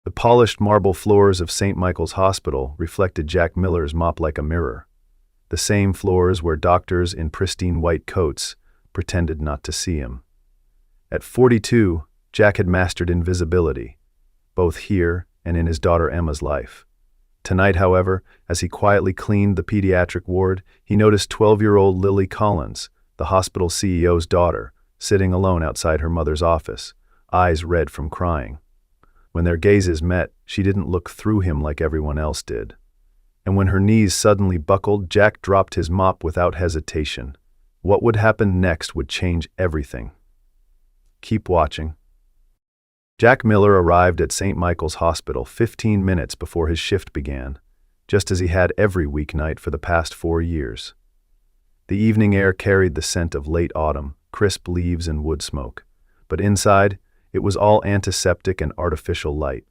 The polished marble floors of St. Michael's Hospital reflected Jack Miller's mop like a mirror. The same floors where doctors in pristine white coats pretended not to see him. At 42, Jack had mastered invisibility, both here and in his daughter Emma's life. Tonight, however, as he quietly cleaned the pediatric ward, he noticed 12-year-old Lily Collins, the hospital CEO's daughter, sitting alone outside her mother's office, eyes red from crying. When their gazes met, she didn't look through him like everyone else did. And when her knees suddenly buckled, Jack dropped his mop without hesitation. What would happen next would change everything. Keep watching. Jack Miller arrived at St. Michael's Hospital 15 minutes before his shift began, just as he had every weeknight for the past 4 years. The evening air carried the scent of late autumn, crisp leaves and wood smoke, but inside, it was all antiseptic and artificial light.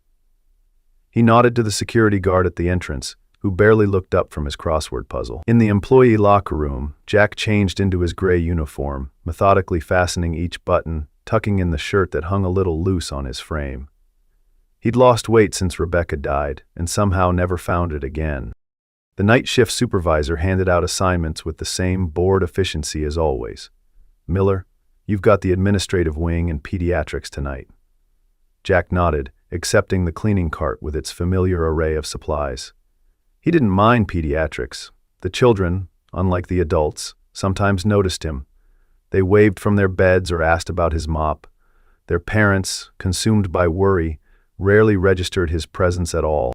He nodded to the security guard at the entrance, who barely looked up from his crossword puzzle. In the employee locker room, Jack changed into his gray uniform, methodically fastening each button, tucking in the shirt that hung a little loose on his frame. He'd lost weight since Rebecca died, and somehow never found it again. The night shift supervisor handed out assignments with the same bored efficiency as always. "Miller, you've got the administrative wing and pediatrics tonight." Jack nodded, accepting the cleaning cart with its familiar array of supplies. He didn't mind pediatrics. The children, unlike the adults, sometimes noticed him. They waved from their beds or asked about his mop. Their parents, consumed by worry, rarely registered his presence at all.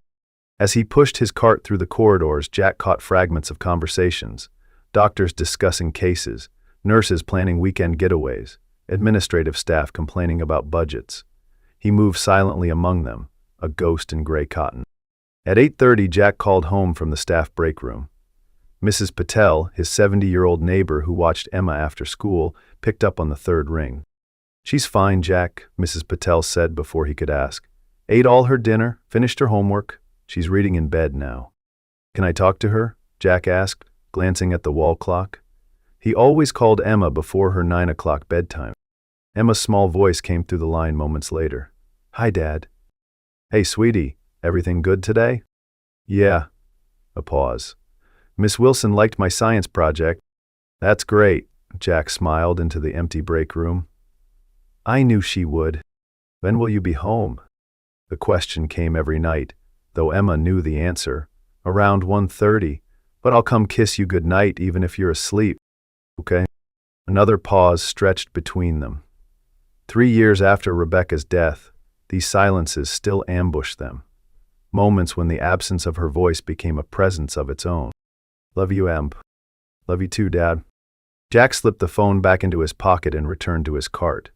As he pushed his cart through the corridors, Jack caught fragments of conversations. Doctors discussing cases, nurses planning weekend getaways, administrative staff complaining about budgets. He moved silently among them, a ghost in gray cotton. At 8:30, Jack called home from the staff break room. Mrs. Patel, his 70-year-old neighbor who watched Emma after school, picked up on the third ring. "She's fine, Jack," Mrs. Patel said before he could ask. "Ate all her dinner, finished her homework. She's reading in bed now." "Can I talk to her?" Jack asked, glancing at the wall clock. He always called Emma before her 9 o'clock bedtime. Emma's small voice came through the line moments later. "Hi, Dad." "Hey, sweetie, everything good today?" "Yeah." A pause. "Miss Wilson liked my science project." "That's great," Jack smiled into the empty break room. "I knew she would." "When will you be home?" The question came every night, though Emma knew the answer. "Around 1:30, but I'll come kiss you good night even if you're asleep." "Okay." Another pause stretched between them. 3 years after Rebecca's death, these silences still ambushed them. Moments when the absence of her voice became a presence of its own. "Love you, Emp." "Love you too, Dad." Jack slipped the phone back into his pocket and returned to his cart.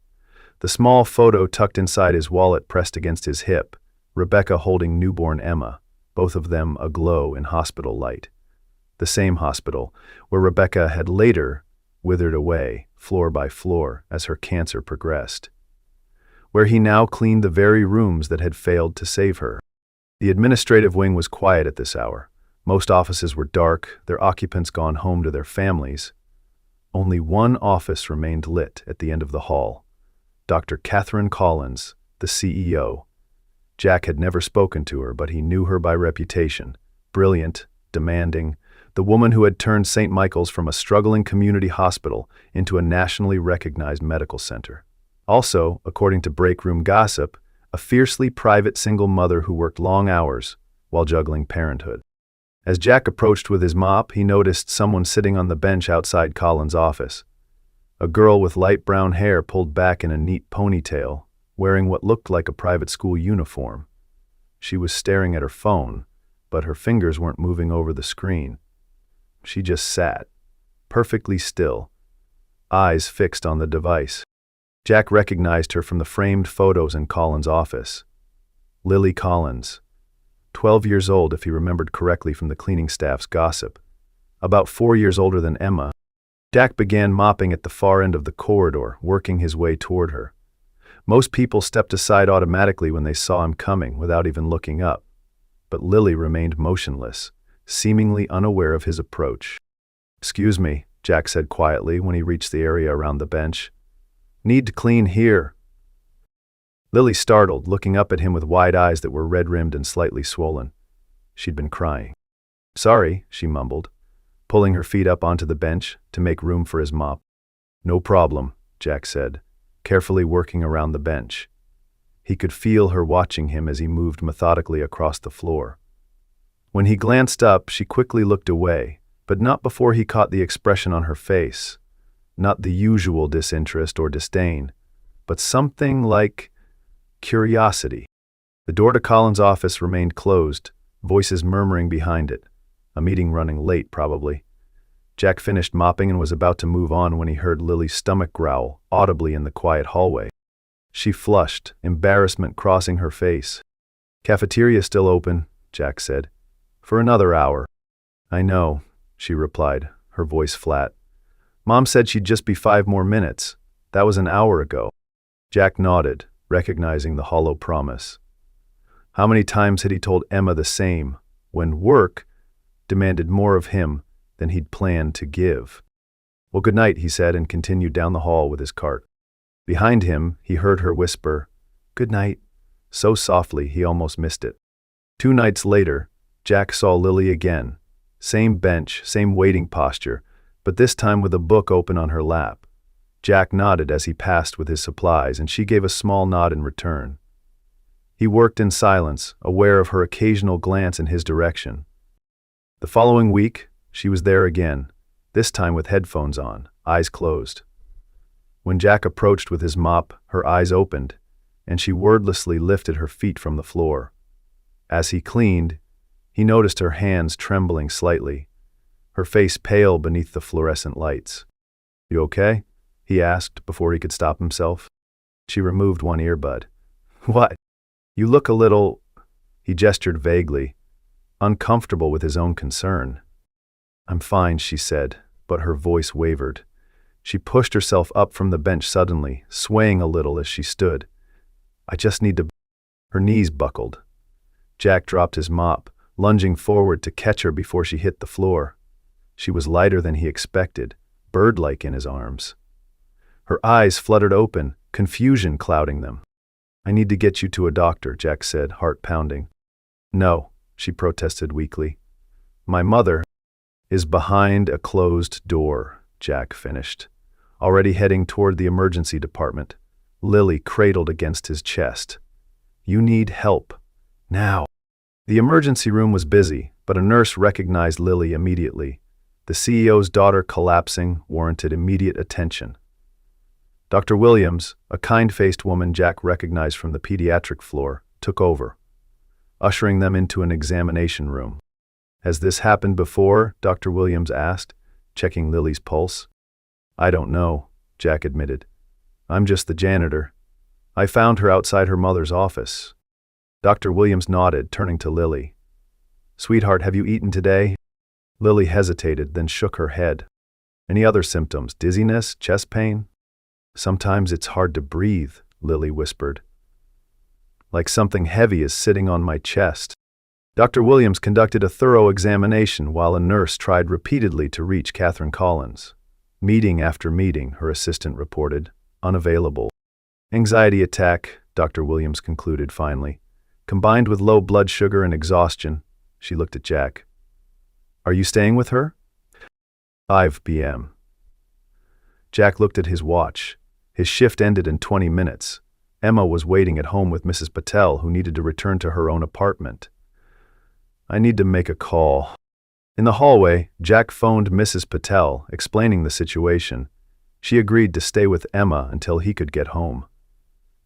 The small photo tucked inside his wallet pressed against his hip, Rebecca holding newborn Emma, both of them aglow in hospital light. The same hospital, where Rebecca had later withered away, floor by floor, as her cancer progressed. Where he now cleaned the very rooms that had failed to save her. The administrative wing was quiet at this hour. Most offices were dark, their occupants gone home to their families. Only one office remained lit at the end of the hall. Dr. Catherine Collins, the CEO. Jack had never spoken to her, but he knew her by reputation. Brilliant, demanding, the woman who had turned St. Michael's from a struggling community hospital into a nationally recognized medical center. Also, according to break room gossip, a fiercely private single mother who worked long hours while juggling parenthood. As Jack approached with his mop, he noticed someone sitting on the bench outside Collins' office. A girl with light brown hair pulled back in a neat ponytail, wearing what looked like a private school uniform. She was staring at her phone, but her fingers weren't moving over the screen. She just sat, perfectly still, eyes fixed on the device. Jack recognized her from the framed photos in Collins' office. Lily Collins. 12 years old if he remembered correctly from the cleaning staff's gossip. About 4 years older than Emma. Jack began mopping at the far end of the corridor, working his way toward her. Most people stepped aside automatically when they saw him coming, without even looking up. But Lily remained motionless, seemingly unaware of his approach. "Excuse me," Jack said quietly when he reached the area around the bench. "Need to clean here." Lily startled, looking up at him with wide eyes that were red-rimmed and slightly swollen. She'd been crying. "Sorry," she mumbled, pulling her feet up onto the bench to make room for his mop. "No problem," Jack said, carefully working around the bench. He could feel her watching him as he moved methodically across the floor. When he glanced up, she quickly looked away, but not before he caught the expression on her face. Not the usual disinterest or disdain, but something like curiosity. The door to Colin's office remained closed, voices murmuring behind it. A meeting running late, probably. Jack finished mopping and was about to move on when he heard Lily's stomach growl audibly in the quiet hallway. She flushed, embarrassment crossing her face. "Cafeteria still open," Jack said. "For another hour." "I know," she replied, her voice flat. "Mom said she'd just be 5 more minutes. That was an hour ago." Jack nodded, recognizing the hollow promise. How many times had he told Emma the same, when work demanded more of him than he'd planned to give? "Well, good night," he said, and continued down the hall with his cart. Behind him, he heard her whisper, "Good night," so softly he almost missed it. 2 nights later, Jack saw Lily again. Same bench, same waiting posture, but this time with a book open on her lap. Jack nodded as he passed with his supplies, and she gave a small nod in return. He worked in silence, aware of her occasional glance in his direction. The following week, she was there again, this time with headphones on, eyes closed. When Jack approached with his mop, her eyes opened, and she wordlessly lifted her feet from the floor. As he cleaned, he noticed her hands trembling slightly, her face pale beneath the fluorescent lights. "You okay?" he asked before he could stop himself. She removed one earbud. "What? You look a little," he gestured vaguely, uncomfortable with his own concern. "I'm fine," she said, but her voice wavered. She pushed herself up from the bench suddenly, swaying a little as she stood. "I just need to—" Her knees buckled. Jack dropped his mop, lunging forward to catch her before she hit the floor. She was lighter than he expected, bird-like in his arms. Her eyes fluttered open, confusion clouding them. "I need to get you to a doctor," Jack said, heart pounding. "No," she protested weakly. "My mother is behind a closed door," Jack finished, already heading toward the emergency department, Lily cradled against his chest. "You need help. Now." The emergency room was busy, but a nurse recognized Lily immediately. The CEO's daughter collapsing warranted immediate attention. Dr. Williams, a kind-faced woman Jack recognized from the pediatric floor, took over, ushering them into an examination room. "Has this happened before?" Dr. Williams asked, checking Lily's pulse. "I don't know," Jack admitted. "I'm just the janitor. I found her outside her mother's office." Dr. Williams nodded, turning to Lily. "Sweetheart, have you eaten today?" Lily hesitated, then shook her head. "Any other symptoms? Dizziness? Chest pain?" "Sometimes it's hard to breathe," Lily whispered. "Like something heavy is sitting on my chest." Dr. Williams conducted a thorough examination while a nurse tried repeatedly to reach Catherine Collins. Meeting after meeting, her assistant reported, unavailable. "Anxiety attack," Dr. Williams concluded finally. "Combined with low blood sugar and exhaustion." She looked at Jack. "Are you staying with her?" 5 p.m. Jack looked at his watch. His shift ended in 20 minutes. Emma was waiting at home with Mrs. Patel, who needed to return to her own apartment. "I need to make a call." In the hallway, Jack phoned Mrs. Patel, explaining the situation. She agreed to stay with Emma until he could get home.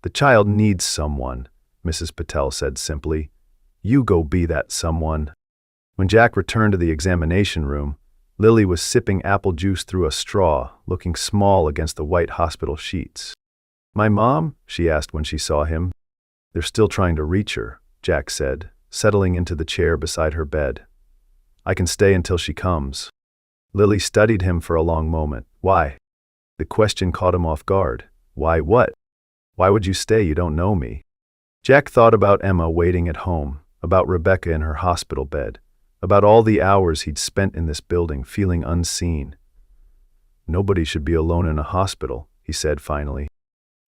"The child needs someone," Mrs. Patel said simply. "You go be that someone." When Jack returned to the examination room, Lily was sipping apple juice through a straw, looking small against the white hospital sheets. "My mom?" she asked when she saw him. "They're still trying to reach her," Jack said, settling into the chair beside her bed. "I can stay until she comes." Lily studied him for a long moment. "Why?" The question caught him off guard. "Why what? Why would you stay? You don't know me." Jack thought about Emma waiting at home, about Rebecca in her hospital bed, about all the hours he'd spent in this building feeling unseen. "Nobody should be alone in a hospital," he said finally.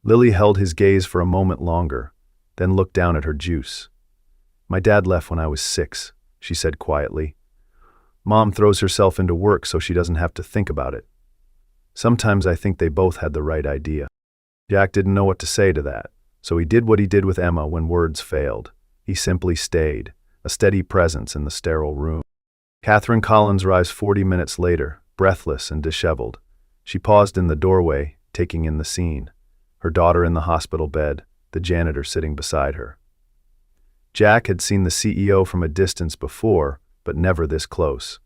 Lily held his gaze for a moment longer, then looked down at her juice. "My dad left when I was 6, she said quietly. "Mom throws herself into work so she doesn't have to think about it. Sometimes I think they both had the right idea." Jack didn't know what to say to that, so he did what he did with Emma when words failed. He simply stayed, a steady presence in the sterile room. Catherine Collins arrives 40 minutes later, breathless and disheveled. She paused in the doorway, taking in the scene. Her daughter in the hospital bed, the janitor sitting beside her. Jack had seen the CEO from a distance before, but never this close.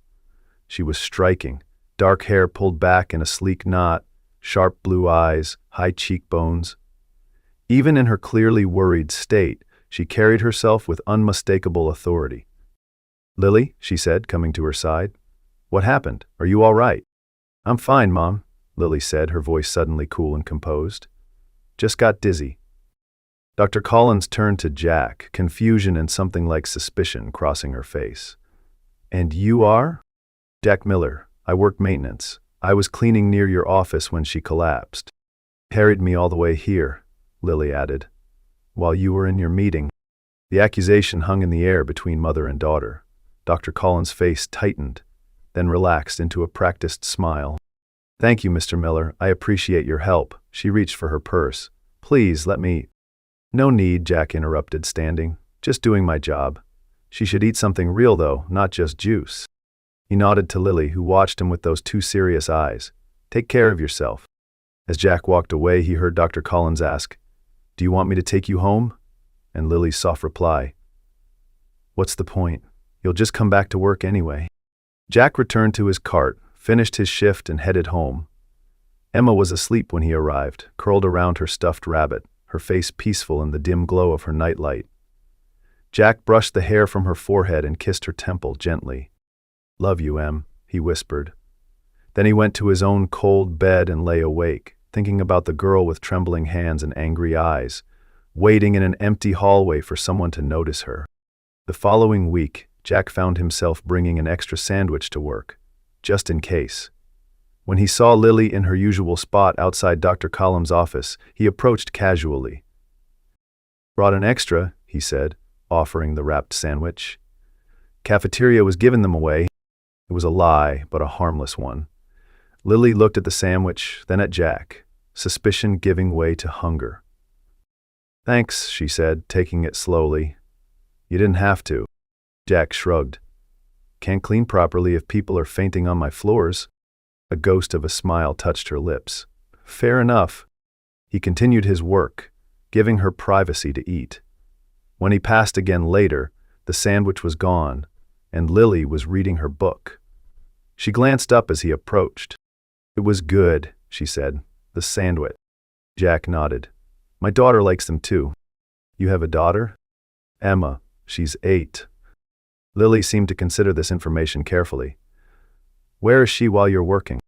She was striking, dark hair pulled back in a sleek knot, sharp blue eyes, high cheekbones. Even in her clearly worried state, she carried herself with unmistakable authority. "Lily," she said, coming to her side. "What happened? Are you all right?" "I'm fine, Mom," Lily said, her voice suddenly cool and composed. "Just got dizzy." Dr. Collins turned to Jack, confusion and something like suspicion crossing her face. "And you are?" "Jack Miller. I work maintenance. I was cleaning near your office when she collapsed. Carried me all the way here," Lily added, "while you were in your meeting." The accusation hung in the air between mother and daughter. Dr. Collins' face tightened, then relaxed into a practiced smile. "Thank you, Mr. Miller. I appreciate your help." She reached for her purse. "Please, let me—" "No need," Jack interrupted, standing. "Just doing my job. She should eat something real, though, not just juice." He nodded to Lily, who watched him with those two serious eyes. "Take care of yourself." As Jack walked away, he heard Dr. Collins ask, "Do you want me to take you home?" And Lily's soft reply, "What's the point? You'll just come back to work anyway." Jack returned to his cart, finished his shift, and headed home. Emma was asleep when he arrived, curled around her stuffed rabbit, her face peaceful in the dim glow of her nightlight. Jack brushed the hair from her forehead and kissed her temple gently. "Love you, Em," he whispered. Then he went to his own cold bed and lay awake, thinking about the girl with trembling hands and angry eyes, waiting in an empty hallway for someone to notice her. The following week, Jack found himself bringing an extra sandwich to work, just in case. When he saw Lily in her usual spot outside Dr. Collins' office, he approached casually. "Brought an extra," he said, offering the wrapped sandwich. "Cafeteria was giving them away." It was a lie, but a harmless one. Lily looked at the sandwich, then at Jack, suspicion giving way to hunger. "Thanks," she said, taking it slowly. "You didn't have to." Jack shrugged. "Can't clean properly if people are fainting on my floors." A ghost of a smile touched her lips. "Fair enough." He continued his work, giving her privacy to eat. When he passed again later, the sandwich was gone, and Lily was reading her book. She glanced up as he approached. "It was good," she said. "The sandwich." Jack nodded. "My daughter likes them too." "You have a daughter?" "Emma. She's 8. Lily seemed to consider this information carefully. "Where is she while you're working?"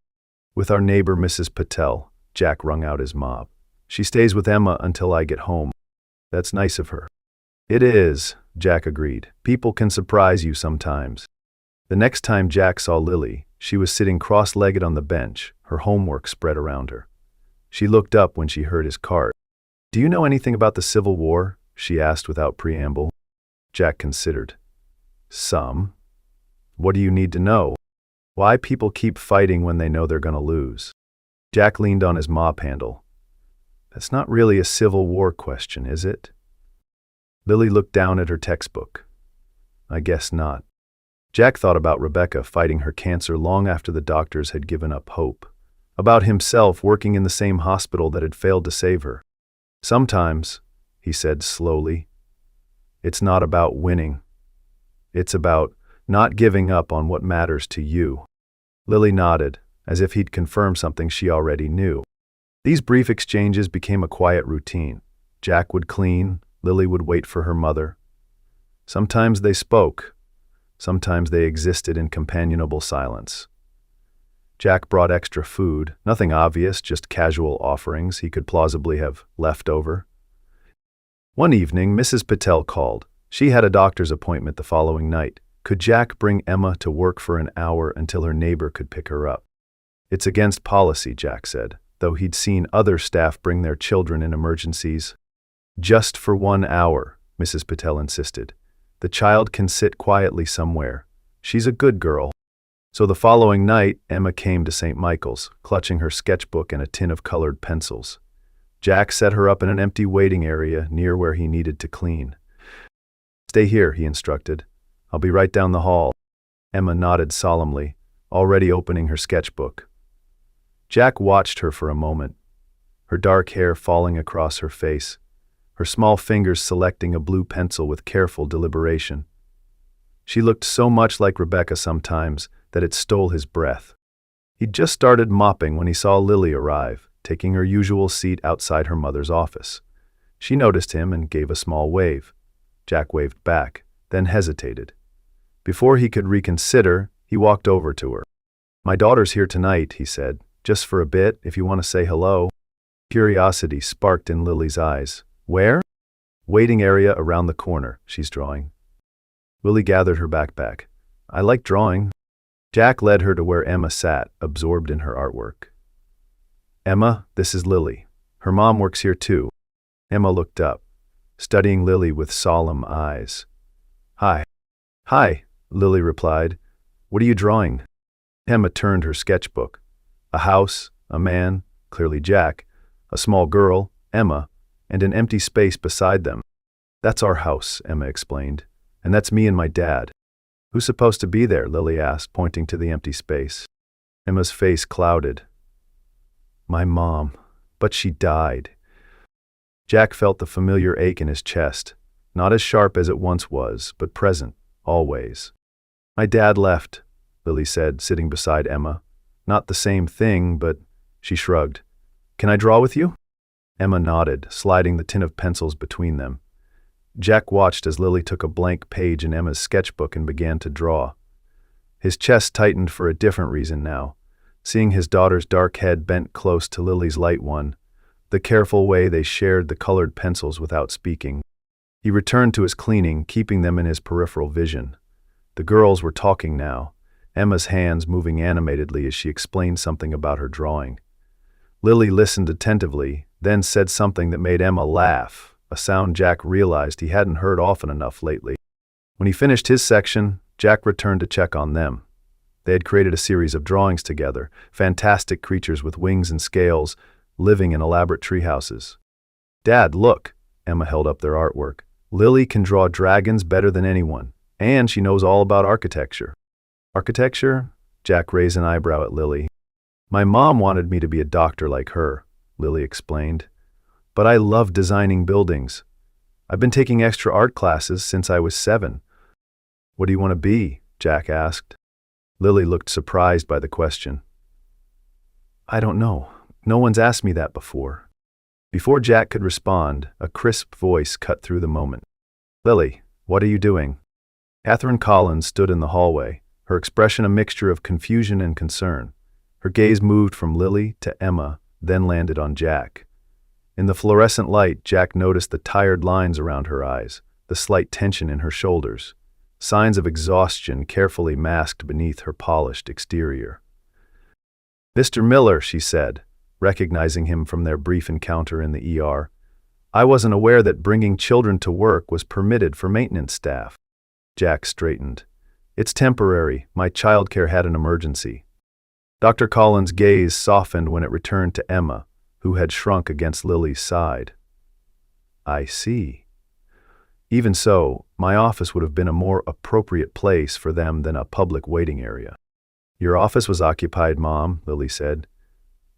"With our neighbor, Mrs. Patel," Jack wrung out his mop. "She stays with Emma until I get home." "That's nice of her." "It is," Jack agreed. "People can surprise you sometimes." The next time Jack saw Lily, she was sitting cross-legged on the bench, her homework spread around her. She looked up when she heard his cart. "Do you know anything about the Civil War?" she asked without preamble. Jack considered. "Some." "What do you need to know?" "Why people keep fighting when they know they're going to lose." Jack leaned on his mop handle. "That's not really a Civil War question, is it?" Lily looked down at her textbook. "I guess not." Jack thought about Rebecca fighting her cancer long after the doctors had given up hope. About himself working in the same hospital that had failed to save her. "Sometimes," he said slowly, "it's not about winning. It's about not giving up on what matters to you." Lily nodded, as if he'd confirmed something she already knew. These brief exchanges became a quiet routine. Jack would clean, Lily would wait for her mother. Sometimes they spoke. Sometimes they existed in companionable silence. Jack brought extra food, nothing obvious, just casual offerings he could plausibly have left over. One evening, Mrs. Patel called. She had a doctor's appointment the following night. Could Jack bring Emma to work for an hour until her neighbor could pick her up? "It's against policy," Jack said. though he'd seen other staff bring their children in emergencies. Just for 1 hour, Mrs. Patel insisted. The child can sit quietly somewhere. She's a good girl. So the following night, Emma came to St. Michael's, clutching her sketchbook and a tin of colored pencils. Jack set her up in an empty waiting area near where he needed to clean. "Stay here," he instructed. "I'll be right down the hall." Emma nodded solemnly, already opening her sketchbook. Jack watched her for a moment, her dark hair falling across her face, her small fingers selecting a blue pencil with careful deliberation. She looked so much like Rebecca sometimes that it stole his breath. He'd just started mopping when he saw Lily arrive, taking her usual seat outside her mother's office. She noticed him and gave a small wave. Jack waved back, then hesitated. Before he could reconsider, he walked over to her. "My daughter's here tonight," he said. "Just for a bit, if you want to say hello." Curiosity sparked in Lily's eyes. "Where?" "Waiting area around the corner. She's drawing." Lily gathered her backpack. "I like drawing." Jack led her to where Emma sat, absorbed in her artwork. "Emma, this is Lily. Her mom works here too." Emma looked up, studying Lily with solemn eyes. "Hi." "Hi," Lily replied. "What are you drawing?" Emma turned her sketchbook. A house, a man, clearly Jack, a small girl, Emma, and an empty space beside them. "That's our house," Emma explained. "And that's me and my dad." "Who's supposed to be there?" Lily asked, pointing to the empty space. Emma's face clouded. "My mom, but she died." Jack felt the familiar ache in his chest, not as sharp as it once was, but present, always. "My dad left," Lily said, sitting beside Emma. "Not the same thing, but..." She shrugged. "Can I draw with you?" Emma nodded, sliding the tin of pencils between them. Jack watched as Lily took a blank page in Emma's sketchbook and began to draw. His chest tightened for a different reason now, seeing his daughter's dark head bent close to Lily's light one, the careful way they shared the colored pencils without speaking. He returned to his cleaning, keeping them in his peripheral vision. The girls were talking now, Emma's hands moving animatedly as she explained something about her drawing. Lily listened attentively, then said something that made Emma laugh, a sound Jack realized he hadn't heard often enough lately. When he finished his section, Jack returned to check on them. They had created a series of drawings together, fantastic creatures with wings and scales, living in elaborate treehouses. "Dad, look," Emma held up their artwork. "Lily can draw dragons better than anyone, and she knows all about architecture." "Architecture?" Jack raised an eyebrow at Lily. "My mom wanted me to be a doctor like her," Lily explained. "But I love designing buildings. I've been taking extra art classes since I was 7. "What do you want to be?" Jack asked. Lily looked surprised by the question. "I don't know. No one's asked me that before." Before Jack could respond, a crisp voice cut through the moment. "Lily, what are you doing?" Catherine Collins stood in the hallway, her expression a mixture of confusion and concern. Her gaze moved from Lily to Emma, then landed on Jack. In the fluorescent light, Jack noticed the tired lines around her eyes, the slight tension in her shoulders, signs of exhaustion carefully masked beneath her polished exterior. "Mr. Miller," she said, recognizing him from their brief encounter in the ER, "I wasn't aware that bringing children to work was permitted for maintenance staff." Jack straightened. "It's temporary. My childcare had an emergency." Dr. Collins' gaze softened when it returned to Emma, who had shrunk against Lily's side. "I see. Even so, my office would have been a more appropriate place for them than a public waiting area." "Your office was occupied, Mom," Lily said.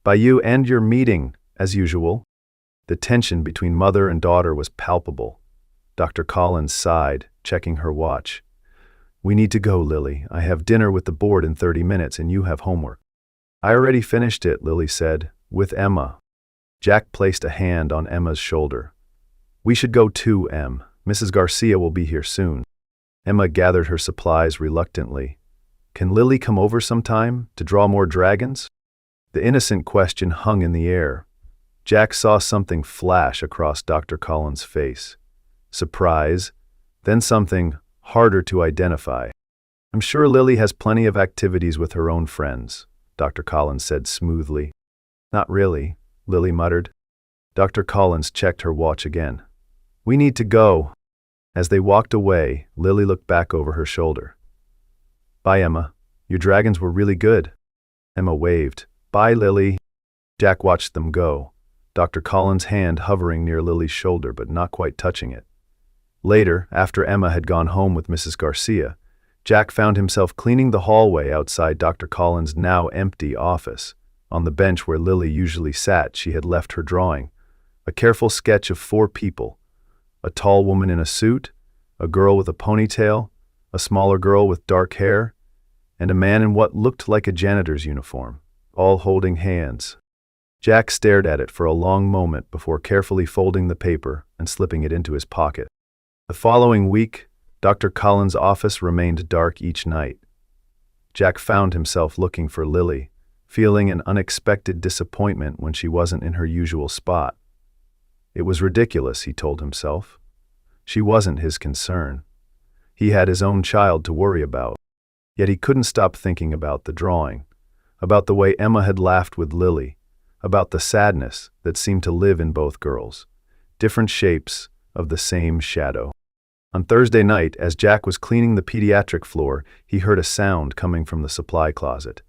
"By you and your meeting, as usual." The tension between mother and daughter was palpable. Dr. Collins sighed, checking her watch. "We need to go, Lily. I have dinner with the board in 30 minutes and you have homework." "I already finished it," Lily said, "with Emma." Jack placed a hand on Emma's shoulder. "We should go too, Em. Mrs. Garcia will be here soon." Emma gathered her supplies reluctantly. "Can Lily come over sometime to draw more dragons?" The innocent question hung in the air. Jack saw something flash across Dr. Collins' face. Surprise, then something harder to identify. "I'm sure Lily has plenty of activities with her own friends," Dr. Collins said smoothly. Not really, Lily muttered. Dr. Collins checked her watch again. We need to go. As they walked away, Lily looked back over her shoulder. Bye, Emma. Your dragons were really good. Emma waved. Bye, Lily. Jack watched them go, Dr. Collins' hand hovering near Lily's shoulder but not quite touching it. Later, after Emma had gone home with Mrs. Garcia, Jack found himself cleaning the hallway outside Dr. Collins' now empty office. On the bench where Lily usually sat, she had left her drawing, a careful sketch of 4 people: a tall woman in a suit, a girl with a ponytail, a smaller girl with dark hair, and a man in what looked like a janitor's uniform, all holding hands. Jack stared at it for a long moment before carefully folding the paper and slipping it into his pocket. The following week, Dr. Collins' office remained dark each night. Jack found himself looking for Lily, feeling an unexpected disappointment when she wasn't in her usual spot. It was ridiculous, he told himself. She wasn't his concern. He had his own child to worry about. Yet he couldn't stop thinking about the drawing, about the way Emma had laughed with Lily, about the sadness that seemed to live in both girls, different shapes of the same shadow. On Thursday night, as Jack was cleaning the pediatric floor, he heard a sound coming from the supply closet.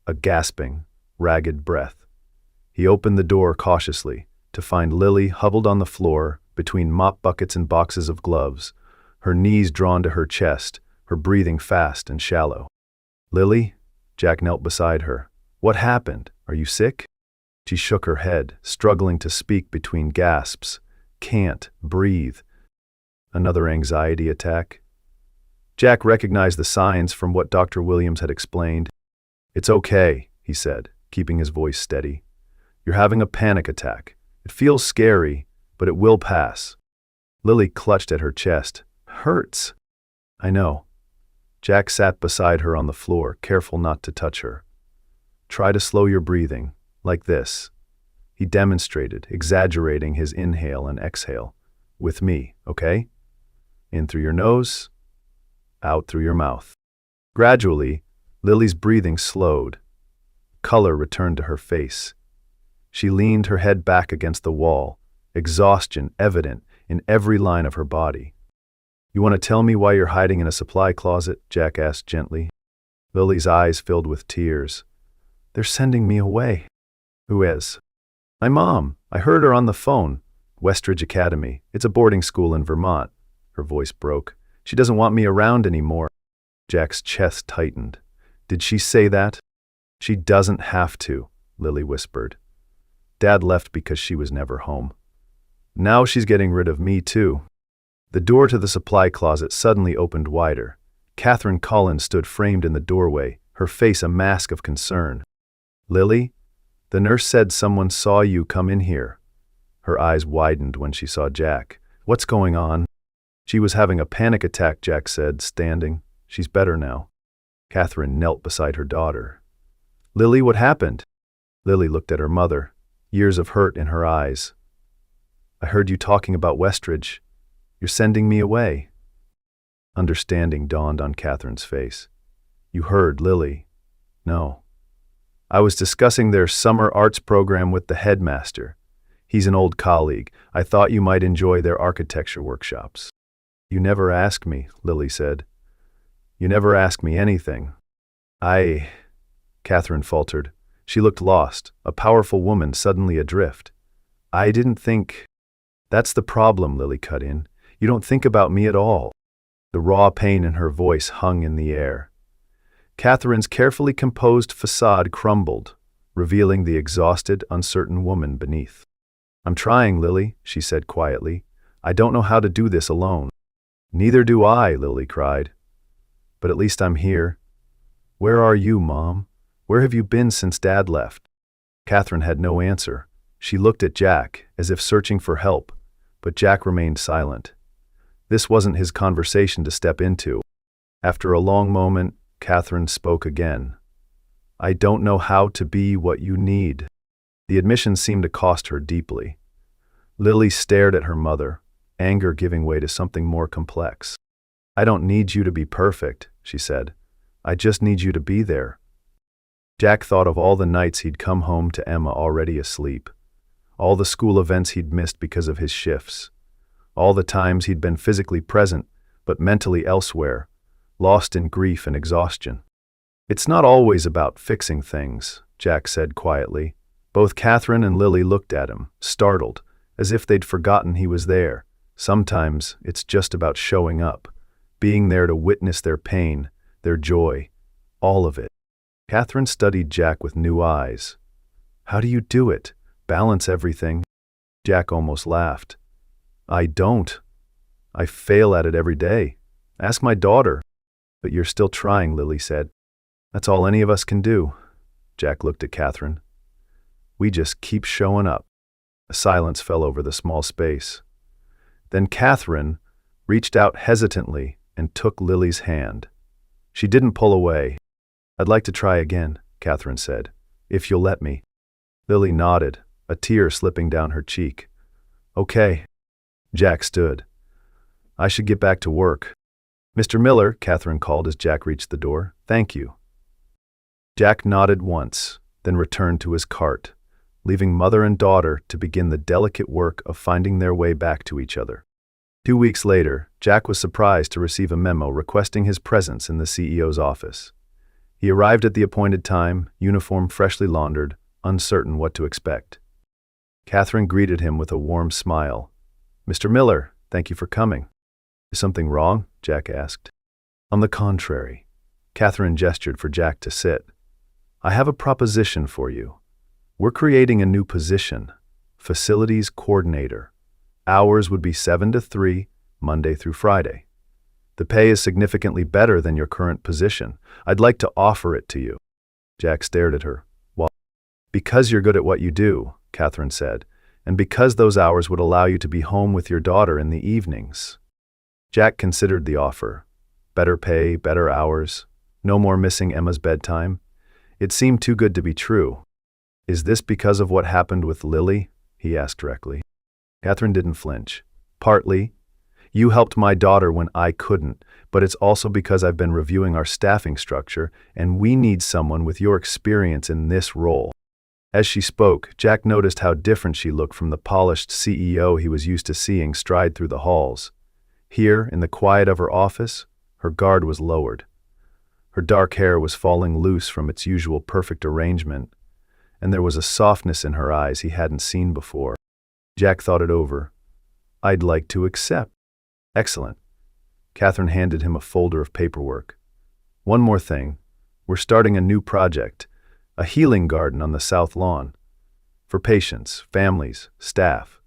A gasping, ragged breath. He opened the door cautiously to find Lily huddled on the floor between mop buckets and boxes of gloves, her knees drawn to her chest, her breathing fast and shallow. Lily? Jack knelt beside her. What happened? Are you sick? She shook her head, struggling to speak between gasps. Can't breathe. Another anxiety attack? Jack recognized the signs from what Dr. Williams had explained. It's okay, he said, keeping his voice steady. You're having a panic attack. It feels scary, but it will pass. Lily clutched at her chest. Hurts. I know. Jack sat beside her on the floor, careful not to touch her. Try to slow your breathing, like this. He demonstrated, exaggerating his inhale and exhale. With me, okay? In through your nose, out through your mouth. Gradually, Lily's breathing slowed. Color returned to her face. She leaned her head back against the wall, exhaustion evident in every line of her body. You want to tell me why you're hiding in a supply closet? Jack asked gently. Lily's eyes filled with tears. They're sending me away. Who is? My mom. I heard her on the phone. Westridge Academy. It's a boarding school in Vermont. Her voice broke. She doesn't want me around anymore. Jack's chest tightened. Did she say that? She doesn't have to, Lily whispered. Dad left because she was never home. Now she's getting rid of me too. The door to the supply closet suddenly opened wider. Catherine Collins stood framed in the doorway, her face a mask of concern. Lily? The nurse said someone saw you come in here. Her eyes widened when she saw Jack. What's going on? She was having a panic attack, Jack said, standing. She's better now. Catherine knelt beside her daughter. Lily, what happened? Lily looked at her mother, years of hurt in her eyes. I heard you talking about Westridge. You're sending me away. Understanding dawned on Catherine's face. You heard, Lily. No. I was discussing their summer arts program with the headmaster. He's an old colleague. I thought you might enjoy their architecture workshops. You never asked me, Lily said. You never asked me anything. Catherine faltered. She looked lost, a powerful woman suddenly adrift. I didn't think. That's the problem, Lily cut in. You don't think about me at all. The raw pain in her voice hung in the air. Catherine's carefully composed facade crumbled, revealing the exhausted, uncertain woman beneath. I'm trying, Lily, she said quietly. I don't know how to do this alone. Neither do I, Lily cried. But at least I'm here. Where are you, Mom? Where have you been since Dad left? Catherine had no answer. She looked at Jack, as if searching for help, but Jack remained silent. This wasn't his conversation to step into. After a long moment, Catherine spoke again. I don't know how to be what you need. The admission seemed to cost her deeply. Lily stared at her mother, anger giving way to something more complex. I don't need you to be perfect, she said. I just need you to be there. Jack thought of all the nights he'd come home to Emma already asleep, all the school events he'd missed because of his shifts, all the times he'd been physically present but mentally elsewhere, lost in grief and exhaustion. "It's not always about fixing things," Jack said quietly. Both Catherine and Lily looked at him, startled, as if they'd forgotten he was there. "Sometimes it's just about showing up, being there to witness their pain, their joy, all of it." Catherine studied Jack with new eyes. "How do you do it? Balance everything?" Jack almost laughed. "I don't. I fail at it every day. Ask my daughter." "But you're still trying," Lily said. "That's all any of us can do." Jack looked at Catherine. "We just keep showing up." A silence fell over the small space. Then Catherine reached out hesitantly and took Lily's hand. She didn't pull away. "I'd like to try again," Catherine said, "if you'll let me." Lily nodded, a tear slipping down her cheek. "Okay." Jack stood. "I should get back to work." "Mr. Miller," Catherine called as Jack reached the door. "Thank you." Jack nodded once, then returned to his cart, leaving mother and daughter to begin the delicate work of finding their way back to each other. 2 weeks later, Jack was surprised to receive a memo requesting his presence in the CEO's office. He arrived at the appointed time, uniform freshly laundered, uncertain what to expect. Catherine greeted him with a warm smile. "Mr. Miller, thank you for coming." "Is something wrong?" Jack asked. "On the contrary." Catherine gestured for Jack to sit. "I have a proposition for you. We're creating a new position, facilities coordinator. Hours would be 7 to 3, Monday through Friday. The pay is significantly better than your current position. I'd like to offer it to you." Jack stared at her. "Why?" "Because you're good at what you do," Catherine said, "and because those hours would allow you to be home with your daughter in the evenings." Jack considered the offer. Better pay, better hours, no more missing Emma's bedtime. It seemed too good to be true. "Is this because of what happened with Lily?" he asked directly. Catherine didn't flinch. "Partly. You helped my daughter when I couldn't, but it's also because I've been reviewing our staffing structure, and we need someone with your experience in this role." As she spoke, Jack noticed how different she looked from the polished CEO he was used to seeing stride through the halls. Here, in the quiet of her office, her guard was lowered. Her dark hair was falling loose from its usual perfect arrangement, and there was a softness in her eyes he hadn't seen before. Jack thought it over. "I'd like to accept." "Excellent." Catherine handed him a folder of paperwork. "One more thing. We're starting a new project, a healing garden on the south lawn. For patients, families, staff.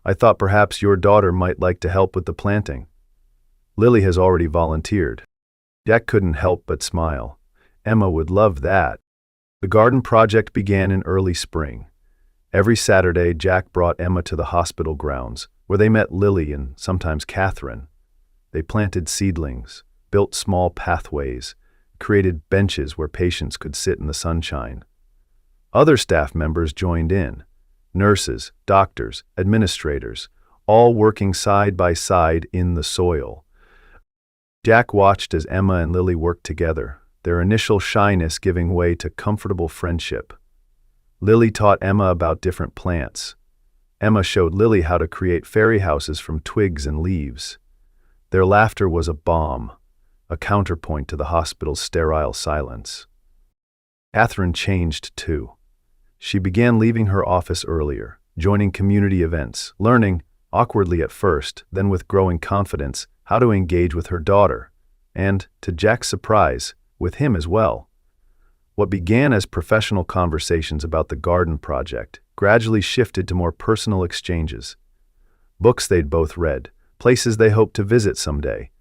I thought perhaps your daughter might like to help with the planting. Lily has already volunteered." Jack couldn't help but smile. Emma would love that. The garden project began in early spring. Every Saturday, Jack brought Emma to the hospital grounds, where they met Lily and sometimes Catherine. They planted seedlings, built small pathways, created benches where patients could sit in the sunshine. Other staff members joined in, nurses, doctors, administrators, all working side by side in the soil. Jack watched as Emma and Lily worked together, their initial shyness giving way to comfortable friendship. Lily taught Emma about different plants. Emma showed Lily how to create fairy houses from twigs and leaves. Their laughter was a balm, a counterpoint to the hospital's sterile silence. Catherine changed too. She began leaving her office earlier, joining community events, learning, awkwardly at first, then with growing confidence, how to engage with her daughter, and, to Jack's surprise, with him as well. What began as professional conversations about the garden project gradually shifted to more personal exchanges. Books they'd both read, places they hoped to visit someday,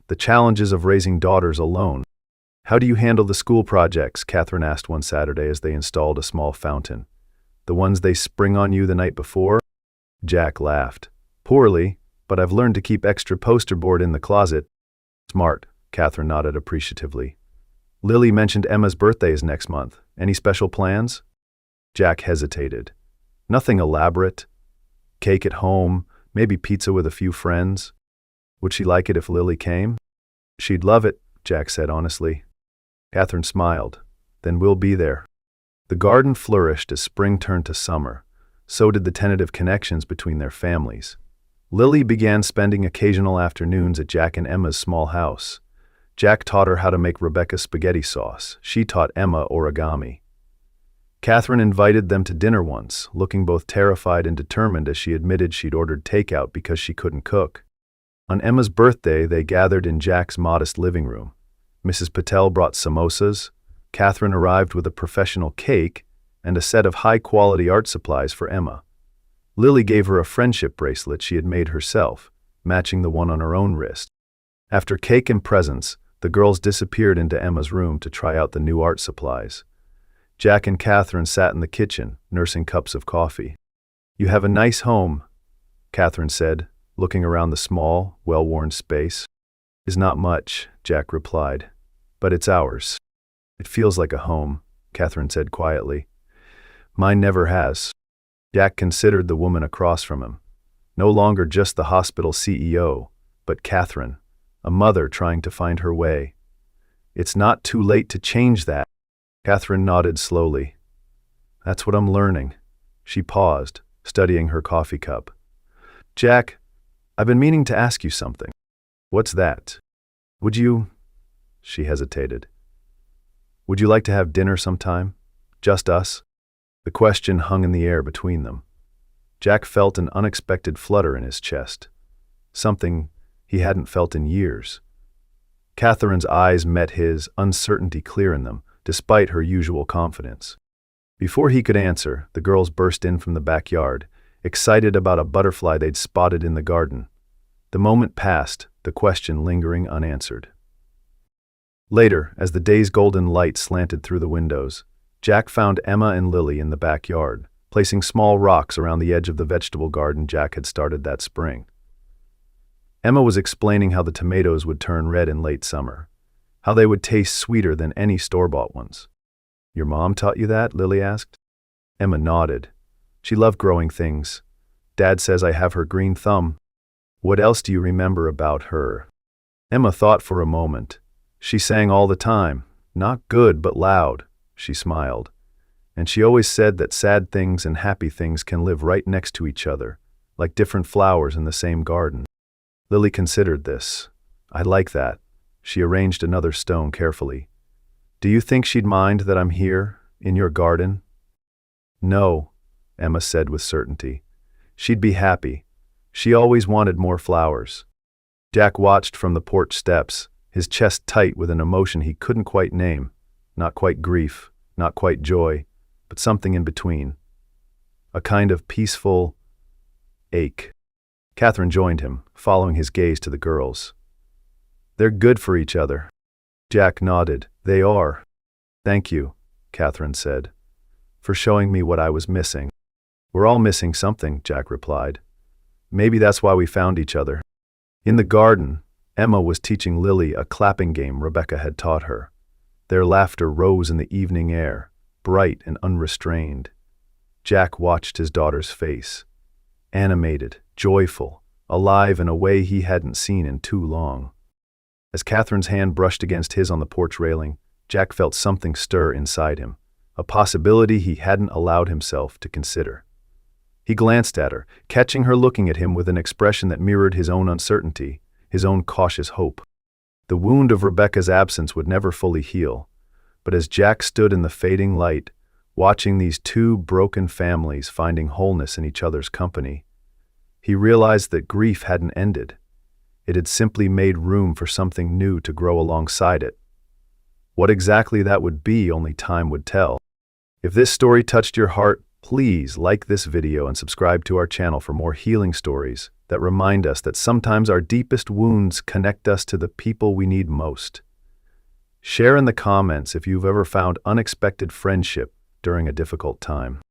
the challenges of raising daughters alone. "How do you handle the school projects?" Catherine asked one Saturday as they installed a small fountain. "The ones they spring on you the night before?" Jack laughed. "Poorly, but I've learned to keep extra poster board in the closet." "Smart," Catherine nodded appreciatively. "Lily mentioned Emma's birthday is next month. Any special plans?" Jack hesitated. "Nothing elaborate. Cake at home, maybe pizza with a few friends." "Would she like it if Lily came?" "She'd love it," Jack said honestly. Catherine smiled. Then we'll be there. The garden flourished as spring turned to summer. So did the tentative connections between their families. Lily began spending occasional afternoons at Jack and Emma's small house. Jack taught her how to make Rebecca's spaghetti sauce. She taught Emma origami. Catherine invited them to dinner once, looking both terrified and determined as she admitted she'd ordered takeout because she couldn't cook. On Emma's birthday, they gathered in Jack's modest living room. Mrs. Patel brought samosas. Catherine arrived with a professional cake and a set of high-quality art supplies for Emma. Lily gave her a friendship bracelet she had made herself, matching the one on her own wrist. After cake and presents, the girls disappeared into Emma's room to try out the new art supplies. Jack and Catherine sat in the kitchen, nursing cups of coffee. "You have a nice home," Catherine said, looking around the small, well-worn space. "Is not much," Jack replied, "but it's ours." "It feels like a home," Catherine said quietly. "Mine never has." Jack considered the woman across from him. No longer just the hospital CEO, but Catherine, a mother trying to find her way. "It's not too late to change that." Catherine nodded slowly. "That's what I'm learning." She paused, studying her coffee cup. "Jack, I've been meaning to ask you something." "What's that?" "Would you—" She hesitated. "Would you like to have dinner sometime? Just us?" The question hung in the air between them. Jack felt an unexpected flutter in his chest, something he hadn't felt in years. Catherine's eyes met his, uncertainty clear in them, despite her usual confidence. Before he could answer, the girls burst in from the backyard, excited about a butterfly they'd spotted in the garden. The moment passed, the question lingering unanswered. Later, as the day's golden light slanted through the windows, Jack found Emma and Lily in the backyard, placing small rocks around the edge of the vegetable garden Jack had started that spring. Emma was explaining how the tomatoes would turn red in late summer, how they would taste sweeter than any store-bought ones. "Your mom taught you that?" Lily asked. Emma nodded. "She loved growing things. Dad says I have her green thumb." "What else do you remember about her?" Emma thought for a moment. "She sang all the time. Not good, but loud." She smiled. "And she always said that sad things and happy things can live right next to each other, like different flowers in the same garden." Lily considered this. "I like that." She arranged another stone carefully. "Do you think she'd mind that I'm here, in your garden?" "No," Emma said with certainty. "She'd be happy. She always wanted more flowers." Jack watched from the porch steps, his chest tight with an emotion he couldn't quite name. Not quite grief, not quite joy, but something in between. A kind of peaceful ache. Catherine joined him, following his gaze to the girls. "They're good for each other." Jack nodded. "They are." "Thank you," Catherine said, "for showing me what I was missing." "We're all missing something," Jack replied. "Maybe that's why we found each other." In the garden, Emma was teaching Lily a clapping game Rebecca had taught her. Their laughter rose in the evening air, bright and unrestrained. Jack watched his daughter's face. Animated, joyful, alive in a way he hadn't seen in too long. As Catherine's hand brushed against his on the porch railing, Jack felt something stir inside him, a possibility he hadn't allowed himself to consider. He glanced at her, catching her looking at him with an expression that mirrored his own uncertainty, his own cautious hope. The wound of Rebecca's absence would never fully heal, but as Jack stood in the fading light, watching these two broken families finding wholeness in each other's company, he realized that grief hadn't ended. It had simply made room for something new to grow alongside it. What exactly that would be, only time would tell. If this story touched your heart, please like this video and subscribe to our channel for more healing stories that remind us that sometimes our deepest wounds connect us to the people we need most. Share in the comments if you've ever found unexpected friendship during a difficult time.